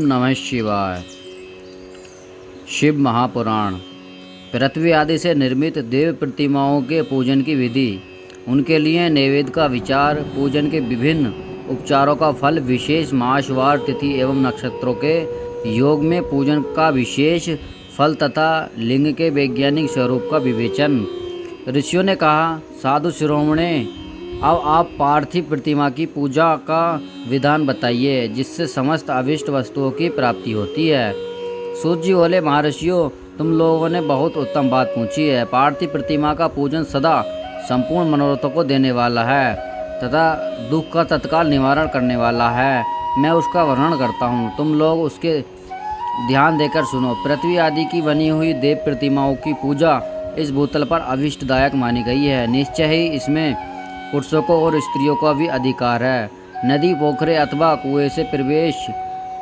नमः शिवाय। शिव महापुराण। पृथ्वी आदि से निर्मित देव प्रतिमाओं के पूजन की विधि, उनके लिए नैवेद्य का विचार, पूजन के विभिन्न उपचारों का फल, विशेष मासवार तिथि एवं नक्षत्रों के योग में पूजन का विशेष फल तथा लिंग के वैज्ञानिक स्वरूप का विवेचन। ऋषियों ने कहा, साधु शिरोमणे, अब आप पार्थिव प्रतिमा की पूजा का विधान बताइए, जिससे समस्त अभिष्ट वस्तुओं की प्राप्ति होती है। सूत जी बोले, महर्षियों, तुम लोगों ने बहुत उत्तम बात पूछी है। पार्थिव प्रतिमा का पूजन सदा संपूर्ण मनोरथों को देने वाला है तथा दुख का तत्काल निवारण करने वाला है। मैं उसका वर्णन करता हूँ, तुम लोग उसके ध्यान देकर सुनो। पृथ्वी आदि की बनी हुई देव प्रतिमाओं की पूजा इस भूतल पर अभिष्टदायक मानी गई है। निश्चय ही इसमें पुरुषों को और स्त्रियों का भी अधिकार है। नदी, पोखरे अथवा कुएं से प्रवेश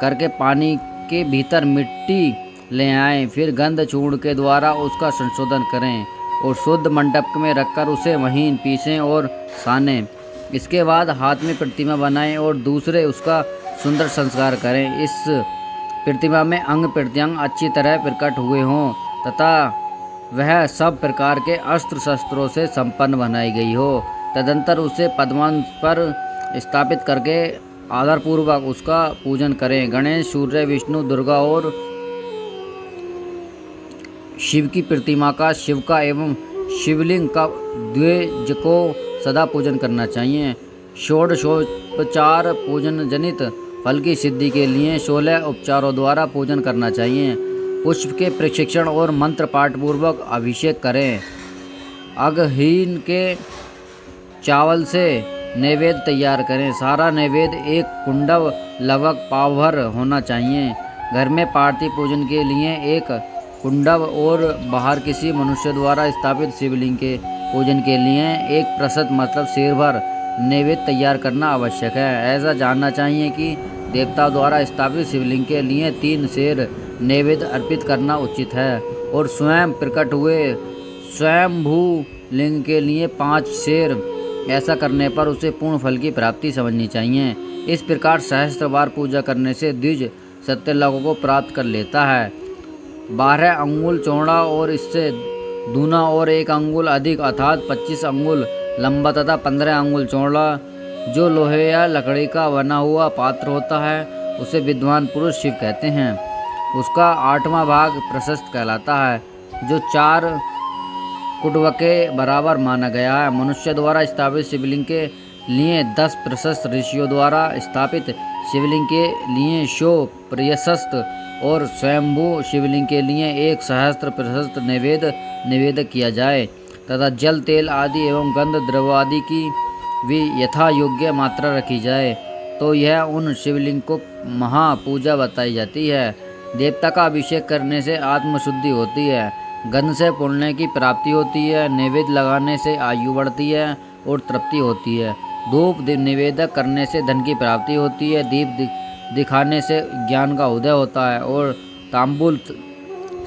करके पानी के भीतर मिट्टी ले आएं, फिर गंध चूर्ण के द्वारा उसका संशोधन करें और शुद्ध मंडप में रखकर उसे महीन पीसें और सानें। इसके बाद हाथ में प्रतिमा बनाएं और दूसरे उसका सुंदर संस्कार करें। इस प्रतिमा में अंग प्रत्यंग अच्छी तरह प्रकट हुए हों तथा वह सब प्रकार के अस्त्र शस्त्रों से संपन्न बनाई गई हो। तदंतर उसे पद्मासन पर स्थापित करके आदरपूर्वक उसका पूजन करें। गणेश, सूर्य, विष्णु, दुर्गा और शिव की प्रतिमा का, शिव का एवं शिवलिंग का द्विज को सदा पूजन करना चाहिए। षोडशोपचार पूजन जनित फल की सिद्धि के लिए 16 उपचारों द्वारा पूजन करना चाहिए। पुष्प के प्रशिक्षण और मंत्र पाठ पूर्वक अभिषेक करें। अग्निहीन के चावल से नैवेद्य तैयार करें। सारा नैवेद्य एक कुंडव लगभग पाव भर होना चाहिए। घर में पार्थिव पूजन के लिए एक कुंडव और बाहर किसी मनुष्य द्वारा स्थापित शिवलिंग के पूजन के लिए एक प्रसत मतलब शेर भर नैवेद्य तैयार करना आवश्यक है। ऐसा जानना चाहिए कि देवताओं द्वारा स्थापित शिवलिंग के लिए 3 शेर नैवेद्य अर्पित करना उचित है और स्वयं प्रकट हुए स्वयंभू लिंग के लिए 5 शेर। ऐसा करने पर उसे पूर्ण फल की प्राप्ति समझनी चाहिए। इस प्रकार सहस्त्र बार पूजा करने से द्विज सत्य लोगों को प्राप्त कर लेता है। 12 अंगुल चौड़ा और इससे दूना और 1 अंगुल अधिक अर्थात 25 अंगुल लंबा तथा 15 अंगुल चौड़ा जो लोहे या लकड़ी का बना हुआ पात्र होता है, उसे विद्वान पुरुष शिव कहते हैं। उसका 8वां भाग प्रशस्त कहलाता है, जो 4 कुटुंब के बराबर माना गया है। मनुष्य द्वारा स्थापित शिवलिंग के लिए 10 प्रशस्त, ऋषियों द्वारा स्थापित शिवलिंग के लिए 100 प्रशस्त और स्वयंभू शिवलिंग के लिए 1 सहस्त्र प्रशस्त निवेद किया जाए तथा जल, तेल आदि एवं गंध द्रव्य आदि की भी यथा योग्य मात्रा रखी जाए, तो यह उन शिवलिंग को महापूजा बताई जाती है। देवता का अभिषेक करने से आत्मशुद्धि होती है, गंध से पुण्य की प्राप्ति होती है, नैवेद्य लगाने से आयु बढ़ती है और तृप्ति होती है, धूप निवेदक करने से धन की प्राप्ति होती है, दीप दिखाने से ज्ञान का उदय होता है और तांबूल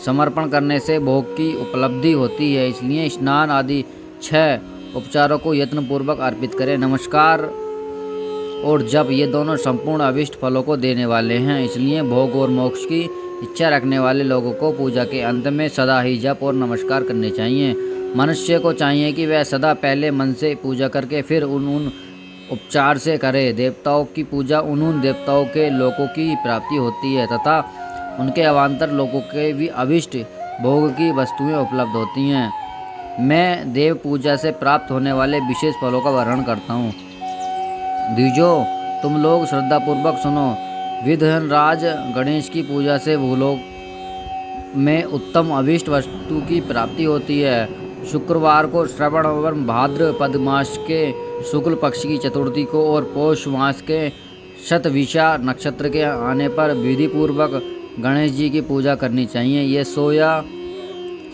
समर्पण करने से भोग की उपलब्धि होती है। इसलिए स्नान आदि 6 उपचारों को यत्नपूर्वक अर्पित करें। नमस्कार और जप, ये दोनों संपूर्ण अभिष्ट फलों को देने वाले हैं। इसलिए भोग और मोक्ष की इच्छा रखने वाले लोगों को पूजा के अंत में सदा ही जप और नमस्कार करने चाहिए। मनुष्य को चाहिए कि वह सदा पहले मन से पूजा करके फिर उन उपचार से करे। देवताओं की पूजा उन देवताओं के लोगों की प्राप्ति होती है तथा उनके अवान्तर लोगों के भी अभिष्ट भोग की वस्तुएं उपलब्ध होती हैं। मैं देव पूजा से प्राप्त होने वाले विशेष फलों का वर्णन करता हूँ। द्विजों, तुम लोग श्रद्धापूर्वक सुनो। विघ्नराज गणेश की पूजा से भूलोक में उत्तम अभीष्ट वस्तु की प्राप्ति होती है। शुक्रवार को श्रवण एवं भाद्रपद मास के शुक्ल पक्ष की चतुर्थी को और पौष मास के शतभिषा नक्षत्र के आने पर विधि पूर्वक गणेश जी की पूजा करनी चाहिए। ये 100 या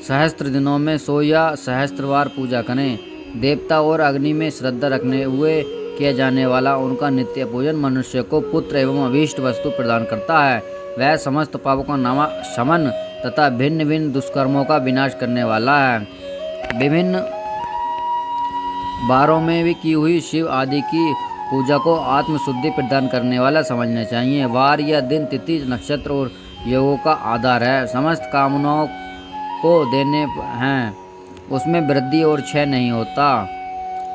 सहस्त्र दिनों में 100 या सहस्त्रवार पूजा करें। देवता और अग्नि में श्रद्धा रखने हुए किया जाने वाला उनका नित्य पूजन मनुष्य को पुत्र एवं अभीष्ट वस्तु प्रदान करता है। वह समस्त पापों का शमन तथा भिन्न भिन्न दुष्कर्मों का विनाश करने वाला है। विभिन्न बारों में भी की हुई शिव आदि की पूजा को आत्मशुद्धि प्रदान करने वाला समझना चाहिए। वार या दिन, तिथि, नक्षत्र और योगों का आधार है, समस्त कामनाओं को देने हैं, उसमें वृद्धि और क्षय नहीं होता,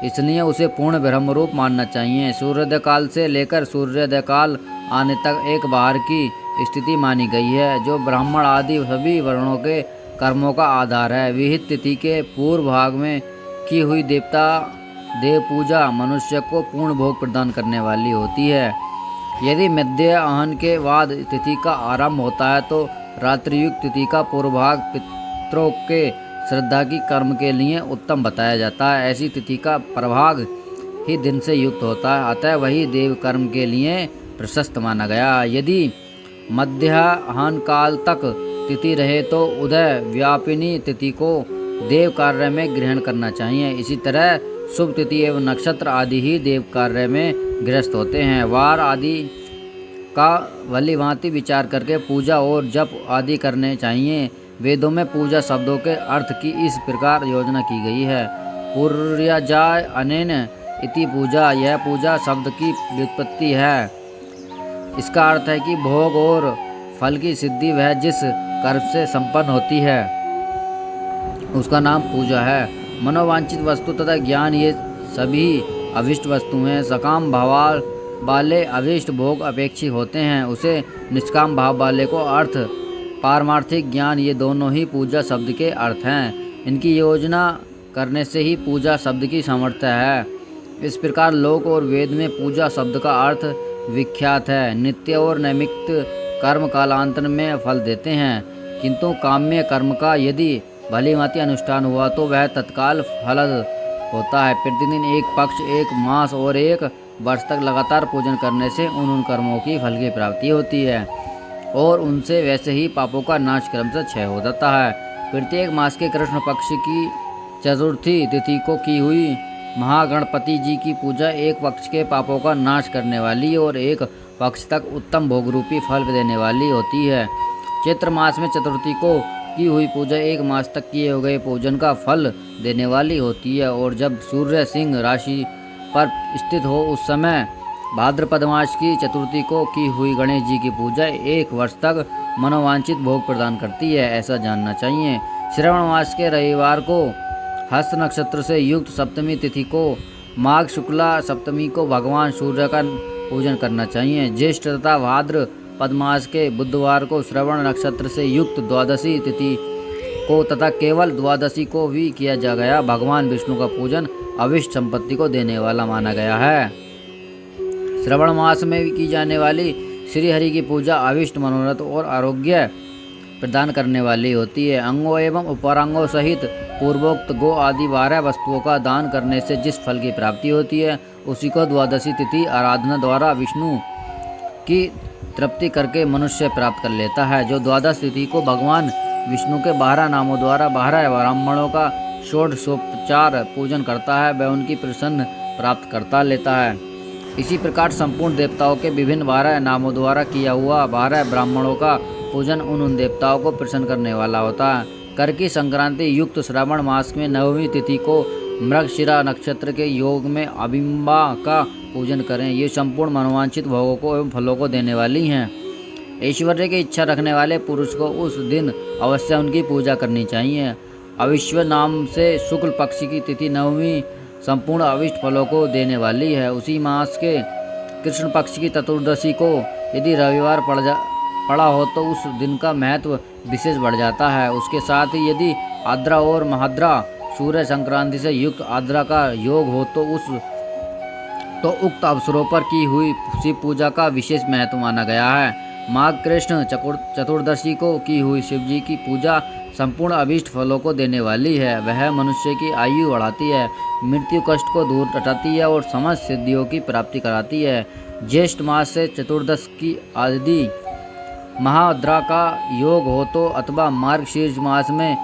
इसलिए उसे पूर्ण ब्रह्म रूप मानना चाहिए। सूर्योदय काल से लेकर सूर्योदय काल आने तक एक बार की स्थिति मानी गई है, जो ब्राह्मण आदि सभी वर्णों के कर्मों का आधार है। विहित तिथि के पूर्व भाग में की हुई देव पूजा मनुष्य को पूर्ण भोग प्रदान करने वाली होती है। यदि मध्याह्न के बाद तिथि का आरंभ होता है तो रात्रियुक्त तिथि का पूर्व भाग पितरों के श्रद्धा की कर्म के लिए उत्तम बताया जाता है। ऐसी तिथि का प्रभाग ही दिन से युक्त होता है, अतः वही देव कर्म के लिए प्रशस्त माना गया। यदि मध्याह्न काल तक तिथि रहे तो उदय व्यापिनी तिथि को देव कार्य में ग्रहण करना चाहिए। इसी तरह शुभ तिथि एवं नक्षत्र आदि ही देव कार्य में गृहस्थ होते हैं। वार आदि का भलीभांति विचार करके पूजा और जप आदि करने चाहिए। वेदों में पूजा शब्दों के अर्थ की इस प्रकार योजना की गई है। पूर्यजाय अनेन इति पूजा, यह पूजा शब्द की व्युत्पत्ति है। इसका अर्थ है कि भोग और फल की सिद्धि वह जिस कर्म से संपन्न होती है उसका नाम पूजा है। मनोवांछित वस्तु तथा ज्ञान ये सभी अभिष्ट वस्तु हैं। सकाम भाव वाले अभिष्ट भोग अपेक्षित होते हैं, उसे निष्काम भाव वाले को अर्थ, पारमार्थिक ज्ञान, ये दोनों ही पूजा शब्द के अर्थ हैं। इनकी योजना करने से ही पूजा शब्द की सामर्थ्य है। इस प्रकार लोक और वेद में पूजा शब्द का अर्थ विख्यात है। नित्य और नैमित्त कर्म कालांतर में फल देते हैं, किंतु काम्य कर्म का यदि भलीभांति अनुष्ठान हुआ तो वह तत्काल फलद होता है। प्रतिदिन एक पक्ष, एक मास और एक वर्ष तक लगातार पूजन करने से उन कर्मों की फल की प्राप्ति होती है और उनसे वैसे ही पापों का नाश क्रमशः क्षय हो जाता है। प्रत्येक मास के कृष्ण पक्ष की चतुर्थी तिथि को की हुई महागणपति जी की पूजा एक पक्ष के पापों का नाश करने वाली और एक पक्ष तक उत्तम भोग रूपी फल देने वाली होती है। चैत्र मास में चतुर्थी को की हुई पूजा एक मास तक किए हुए पूजन का फल देने वाली होती है और जब सूर्य सिंह राशि पर स्थित हो उस समय भाद्रपद मास की चतुर्थी को की हुई गणेश जी की पूजा एक वर्ष तक मनोवांछित भोग प्रदान करती है, ऐसा जानना चाहिए। श्रावण मास के रविवार को हस्त नक्षत्र से युक्त सप्तमी तिथि को माघ शुक्ला सप्तमी को भगवान सूर्य का पूजन करना चाहिए। ज्येष्ठ तथा भाद्र पद्मास के बुधवार को श्रवण नक्षत्र से युक्त द्वादशी तिथि को तथा केवल द्वादशी को भी किया जा गया भगवान विष्णु का पूजन अविष्ट संपत्ति को देने वाला माना गया है। श्रवण मास में की जाने वाली श्री हरि की पूजा अविष्ट मनोरथ और आरोग्य प्रदान करने वाली होती है। अंगों एवं उपरांगों सहित पूर्वोक्त गो आदि 12 वस्तुओं का दान करने से जिस फल की प्राप्ति होती है उसी को द्वादशी तिथि आराधना द्वारा विष्णु की तृप्ति करके मनुष्य प्राप्त कर लेता है। जो द्वादश तिथि को भगवान विष्णु के 12 नामों द्वारा 12 ब्राह्मणों का षोडशोपचार पूजन करता है वह उनकी प्रसन्न प्राप्त करता लेता है। इसी प्रकार संपूर्ण देवताओं के विभिन्न 12 नामों द्वारा किया हुआ 12 ब्राह्मणों का पूजन उन देवताओं को प्रसन्न करने वाला होता है। कर की संक्रांति युक्त श्रावण मास में नवमी तिथि को मृगशिरा नक्षत्र के योग में अबिंबा का पूजन करें। ये संपूर्ण मनोवांछित भोगों को एवं फलों को देने वाली हैं। ऐश्वर्य की इच्छा रखने वाले पुरुष को उस दिन अवश्य उनकी पूजा करनी चाहिए। अविश्व नाम से शुक्ल पक्ष की तिथि नवमी संपूर्ण अविष्ट फलों को देने वाली है। उसी मास के कृष्ण पक्ष की चतुर्दशी को यदि रविवार पड़ा हो तो उस दिन का महत्व विशेष बढ़ जाता है। उसके साथ ही यदि आद्रा और महाद्रा सूर्य संक्रांति से युक्त आद्रा का योग हो तो उक्त अवसरों पर की हुई शिव पूजा का विशेष महत्व माना गया है। माघ कृष्ण चतुर्दशी को की हुई शिव जी की पूजा संपूर्ण अभीष्ट फलों को देने वाली है। वह मनुष्य की आयु बढ़ाती है, मृत्यु कष्ट को दूर हटाती है और समस्त सिद्धियों की प्राप्ति कराती है। ज्येष्ठ मास से चतुर्दश की आदि महाद्रा का योग हो तो अथवा मार्गशीर्ष मास में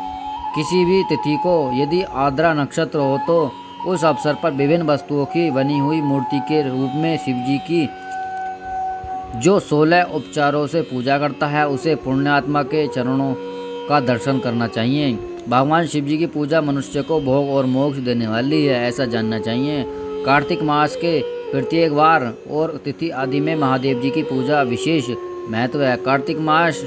किसी भी तिथि को यदि आद्रा नक्षत्र हो तो उस अवसर पर विभिन्न वस्तुओं की बनी हुई मूर्ति के रूप में शिव जी की जो 16 उपचारों से पूजा करता है उसे पुण्यात्मा के चरणों का दर्शन करना चाहिए। भगवान शिव जी की पूजा मनुष्य को भोग और मोक्ष देने वाली है, ऐसा जानना चाहिए। कार्तिक मास के प्रत्येक वार और तिथि आदि में महादेव जी की पूजा विशेष महत्व है। कार्तिक मास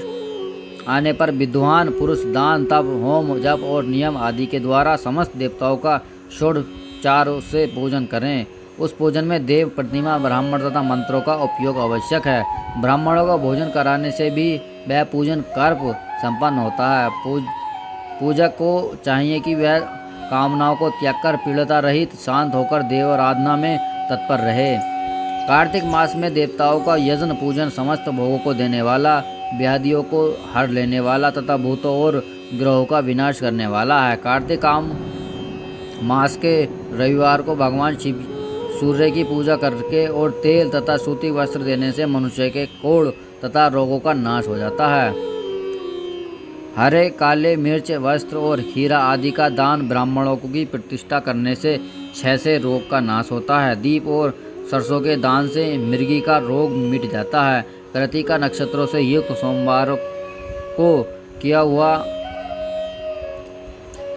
आने पर विद्वान पुरुष दान तप होम जप और नियम आदि के द्वारा समस्त देवताओं का षोडशोपचार से पूजन करें। उस पूजन में देव प्रतिमा ब्राह्मण तथा मंत्रों का उपयोग आवश्यक है। ब्राह्मणों का भोजन कराने से भी वह पूजन कर्म संपन्न होता है। पूजक को चाहिए कि वह कामनाओं को त्याग कर पीड़िता रहित शांत होकर देव आराधना में तत्पर रहे। कार्तिक मास में देवताओं का यज्ञ पूजन समस्त भोगों को देने वाला, व्याधियों को हर लेने वाला तथा भूतों और ग्रहों का विनाश करने वाला है। कार्तिक मास के रविवार को भगवान शिव सूर्य की पूजा करके और तेल तथा सूती वस्त्र देने से मनुष्य के कोढ़ तथा रोगों का नाश हो जाता है। हरे काले मिर्च वस्त्र और हीरा आदि का दान ब्राह्मणों की प्रतिष्ठा करने से क्षय से रोग का नाश होता है। दीप और सरसों के दान से मृगी का रोग मिट जाता है। कृतिका नक्षत्रों से युक्त सोमवार को किया हुआ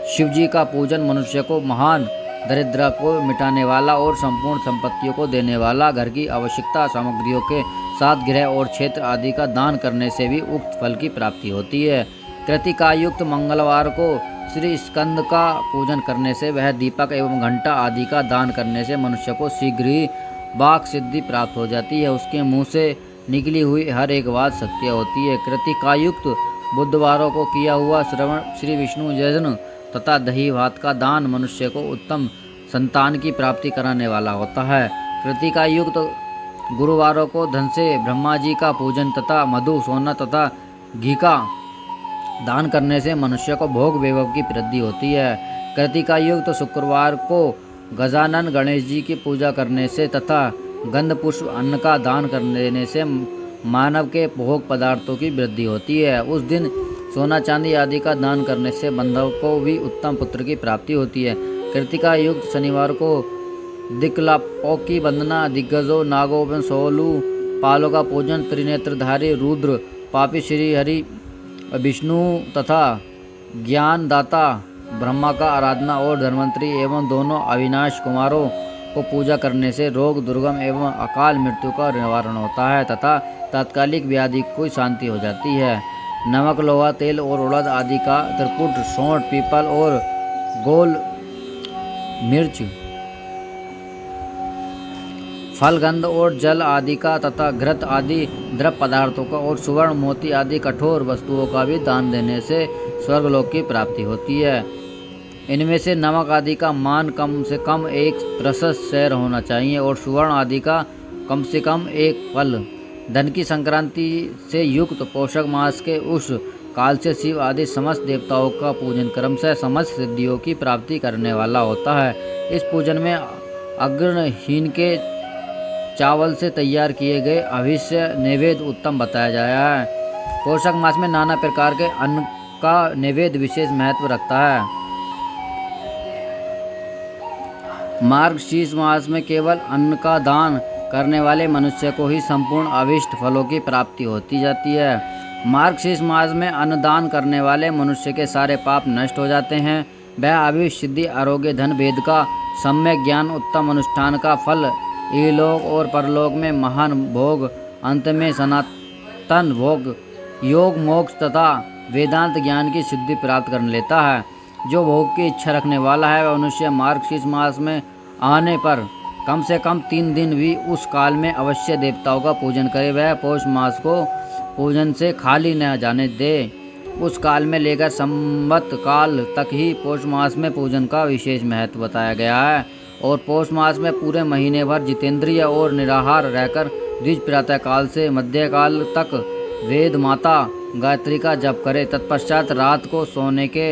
शिव जी का पूजन मनुष्य को महान दरिद्र को मिटाने वाला और संपूर्ण संपत्तियों को देने वाला, घर की आवश्यकता सामग्रियों के साथ गृह और क्षेत्र आदि का दान करने से भी उक्त फल की प्राप्ति होती है। कृतिकायुक्त मंगलवार को श्री स्कंद का पूजन करने से, वह दीपक एवं घंटा आदि का दान करने से मनुष्य को शीघ्र ही वाक सिद्धि प्राप्त हो जाती है। उसके मुंह से निकली हुई हर एक बात सत्य होती है। कृतिकायुक्त बुधवारों को किया हुआ श्रवण श्री विष्णु यज्ञ तथा दही भात का दान मनुष्य को उत्तम संतान की प्राप्ति कराने वाला होता है। कृतिकायुक्त गुरुवारों को धन से ब्रह्मा जी का पूजन तथा मधु सोना तथा घी का दान करने से मनुष्य को भोग वैभव की वृद्धि होती है। कृतिकायुक्त शुक्रवार को गजानन गणेश जी की पूजा करने से तथा गंध पुष्प अन्न का दान करने देने से मानव के भोग पदार्थों की वृद्धि होती है। उस दिन सोना चांदी आदि का दान करने से बंधव को भी उत्तम पुत्र की प्राप्ति होती है। कृतिका युक्त शनिवार को दिक्लापों की वंदना, दिग्गजों नागों एवं सोलू पालों का पूजन, त्रिनेत्रधारी रुद्र, पापी श्री हरि विष्णु तथा ज्ञानदाता ब्रह्मा का आराधना और धन्वंतरी एवं दोनों अविनाश कुमारों को पूजा करने से रोग दुर्गम एवं अकाल मृत्यु का निवारण होता है तथा तात्कालिक व्याधि की शांति हो जाती है। नमक, लोहा, तेल और उड़द आदि का त्रिपुट, सौंठ, पीपल और गोल मिर्च, फल, गंध और जल आदि का तथा घृत आदि द्रव पदार्थों का और सुवर्ण, मोती आदि कठोर वस्तुओं का भी दान देने से स्वर्गलोक की प्राप्ति होती है। इनमें से नमक आदि का मान कम से कम 1 प्रशस्त शेर होना चाहिए और सुवर्ण आदि का कम से कम 1 फल। धन की संक्रांति से युक्त पोषक मास के उस काल से शिव आदि समस्त देवताओं का पूजन क्रम से समस्त सिद्धियों की प्राप्ति करने वाला होता है। इस पूजन में अग्रहीन के चावल से तैयार किए गए अभिष्य नैवेद्य उत्तम बताया गया है। पोषक मास में नाना प्रकार के अन्न का नैवेद्य विशेष महत्व रखता है। मार्गशीर्ष मास में केवल अन्न का दान करने वाले मनुष्य को ही संपूर्ण अभिष्ट फलों की प्राप्ति होती जाती है। मार्गशीर्ष मास में अन्न दान करने वाले मनुष्य के सारे पाप नष्ट हो जाते हैं। वह अभिष्ट सिद्धि, आरोग्य, धन, वेद का सम्यक ज्ञान, उत्तम अनुष्ठान का फल, इहलोक और परलोक में महान भोग, अंत में सनातन भोग, योग, मोक्ष तथा वेदांत ज्ञान की सिद्धि प्राप्त कर लेता है। जो भोग की इच्छा रखने वाला है वह मनुष्य मार्गशीर्ष मास में आने पर कम से कम 3 दिन भी उस काल में अवश्य देवताओं का पूजन करे। वह पौष मास को पूजन से खाली न जाने दे। उस काल में लेकर संवत काल तक ही पौष मास में पूजन का विशेष महत्व बताया गया है और पौष मास में पूरे महीने भर जितेंद्रिय और निराहार रहकर द्विज प्रातः काल से मध्य काल तक वेद माता गायत्री का जप करे। तत्पश्चात रात को सोने के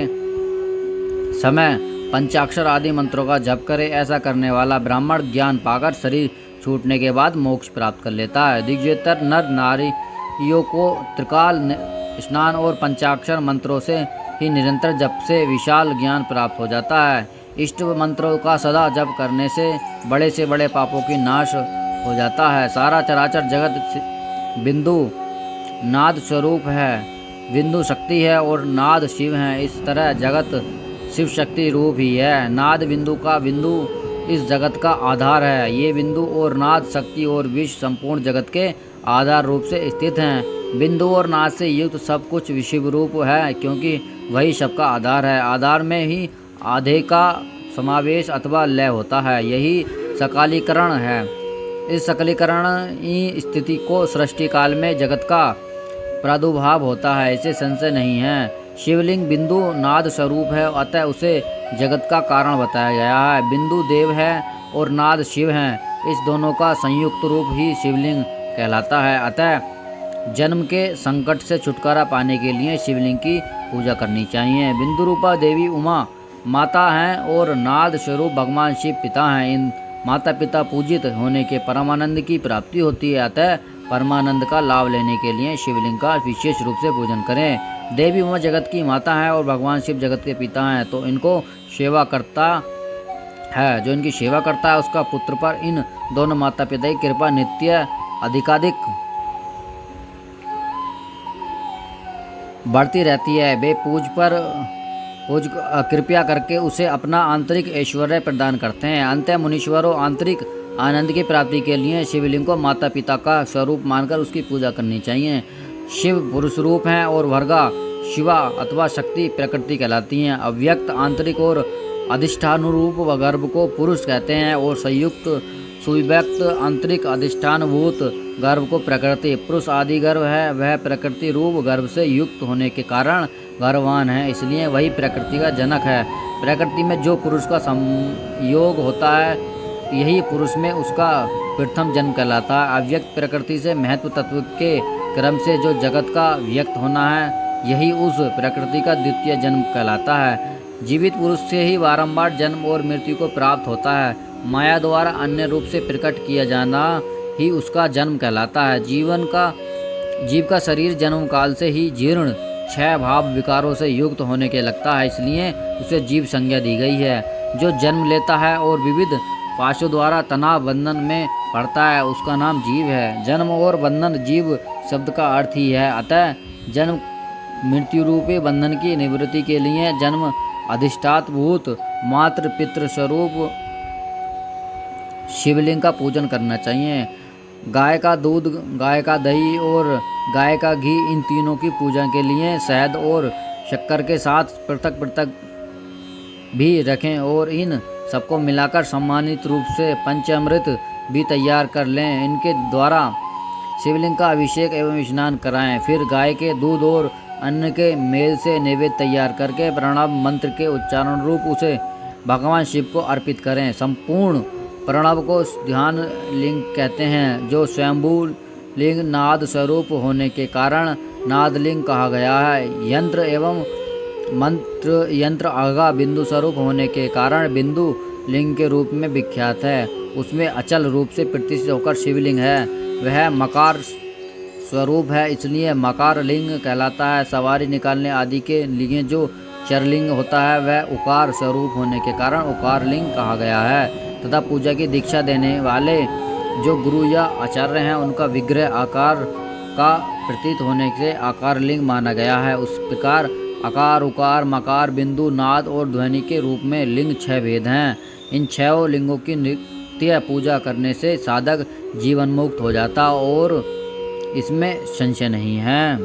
समय पंचाक्षर आदि मंत्रों का जप करे। ऐसा करने वाला ब्राह्मण ज्ञान पाकर शरीर छूटने के बाद मोक्ष प्राप्त कर लेता है। दिग्विजयतर नर नारियों को त्रिकाल स्नान और पंचाक्षर मंत्रों से ही निरंतर जप से विशाल ज्ञान प्राप्त हो जाता है। इष्ट मंत्रों का सदा जप करने से बड़े पापों की नाश हो जाता है। सारा चराचर जगत बिंदु नाद स्वरूप है। बिंदु शक्ति है और नाद शिव है। इस तरह जगत शिव शक्ति रूप ही है। नाद बिंदु का बिंदु इस जगत का आधार है। ये बिंदु और नाद शक्ति और विश्व संपूर्ण जगत के आधार रूप से स्थित हैं। बिंदु और नाद से युक्त सब कुछ विषय रूप है, क्योंकि वही सबका आधार है। आधार में ही आधे का समावेश अथवा लय होता है, यही सकलीकरण है। इस सकलीकरण ही स्थिति को सृष्टि काल में जगत का प्रादुर्भाव होता है, इसे संशय नहीं है। शिवलिंग बिंदु नाद स्वरूप है, अतः उसे जगत का कारण बताया गया है। बिंदु देव है और नाद शिव हैं, इस दोनों का संयुक्त रूप ही शिवलिंग कहलाता है। अतः जन्म के संकट से छुटकारा पाने के लिए शिवलिंग की पूजा करनी चाहिए। बिंदु रूपा देवी उमा माता हैं और नाद स्वरूप भगवान शिव पिता हैं। इन माता पिता पूजित होने के परमानंद की प्राप्ति होती है। अतः परमानंद का लाभ लेने के लिए शिवलिंग का विशेष रूप से पूजन करें। देवी उमा जगत की माता है और भगवान शिव जगत के पिता हैं, तो इनको सेवा करता है, जो इनकी सेवा करता है उसका पुत्र पर इन दोनों माता पिता की कृपा नित्य अधिकाधिक बढ़ती रहती है। वे पूज कृपया करके उसे अपना आंतरिक ऐश्वर्य प्रदान करते हैं। अंत मुनीश्वरों आंतरिक आनंद की प्राप्ति के लिए शिवलिंग को माता पिता का स्वरूप मानकर उसकी पूजा करनी चाहिए। शिव पुरुष रूप हैं और भर्गा शिवा अथवा शक्ति प्रकृति कहलाती हैं। अव्यक्त आंतरिक और अधिष्ठानुरूप गर्भ को पुरुष कहते हैं और संयुक्त सुव्यक्त आंतरिक अधिष्ठानभूत गर्भ को प्रकृति। पुरुष आदि गर्भ है, वह प्रकृति रूप गर्भ से युक्त होने के कारण गर्भवान है, इसलिए वही प्रकृति का जनक है। प्रकृति में जो पुरुष का संयोग होता है, यही पुरुष में उसका प्रथम जन्म कहलाता है। अव्यक्त प्रकृति से महत्व तत्व के क्रम से जो जगत का व्यक्त होना है, यही उस प्रकृति का द्वितीय जन्म कहलाता है। जीवित पुरुष से ही बारंबार जन्म और मृत्यु को प्राप्त होता है। माया द्वारा अन्य रूप से प्रकट किया जाना ही उसका जन्म कहलाता है। जीव का शरीर जन्म काल से ही जीर्ण क्षय भाव विकारों से युक्त होने के लगता है, इसलिए उसे जीव संज्ञा दी गई है। जो जन्म लेता है और विविध पाशों द्वारा तनाव बंधन में पड़ता है, उसका नाम जीव है। जन्म और बंधन जीव शब्द का अर्थ ही है। अतः जन्म मृत्यु रूपी बंधन की निवृत्ति के लिए जन्म अधिष्ठात भूत मातृ पितृ स्वरूप शिवलिंग का पूजन करना चाहिए। गाय का दूध, गाय का दही और गाय का घी, इन तीनों की पूजा के लिए शहद और शक्कर के साथ पृथक पृथक भी रखें और इन सबको मिलाकर सम्मानित रूप से पंचामृत भी तैयार कर लें। इनके द्वारा शिवलिंग का अभिषेक एवं स्नान कराएं। फिर गाय के दूध और अन्न के मेल से नैवेद्य तैयार करके प्रणव मंत्र के उच्चारण रूप उसे भगवान शिव को अर्पित करें। संपूर्ण प्रणव को ध्यान लिंग कहते हैं, जो स्वयंभू लिंग नाद स्वरूप होने के कारण नादलिंग कहा गया है। यंत्र एवं मंत्र यंत्र आगा बिंदु स्वरूप होने के कारण बिंदु लिंग के रूप में विख्यात है। उसमें अचल रूप से प्रतिष्ठित होकर शिवलिंग है। वह मकार स्वरूप है, इसलिए मकार लिंग कहलाता है। सवारी निकालने आदि के लिए जो चरलिंग होता है, वह उकार स्वरूप होने के कारण उकार लिंग कहा गया है। तथा पूजा की दीक्षा देने वाले जो गुरु या आचार्य हैं, उनका विग्रह आकार का प्रतीत होने से आकार लिंग माना गया है। उस प्रकार आकार, उकार, मकार, बिंदु, नाद और ध्वनि के रूप में लिंग 6 भेद हैं। इन 6 लिंगों की नित्य पूजा करने से साधक जीवन मुक्त हो जाता और इसमें संशय नहीं है।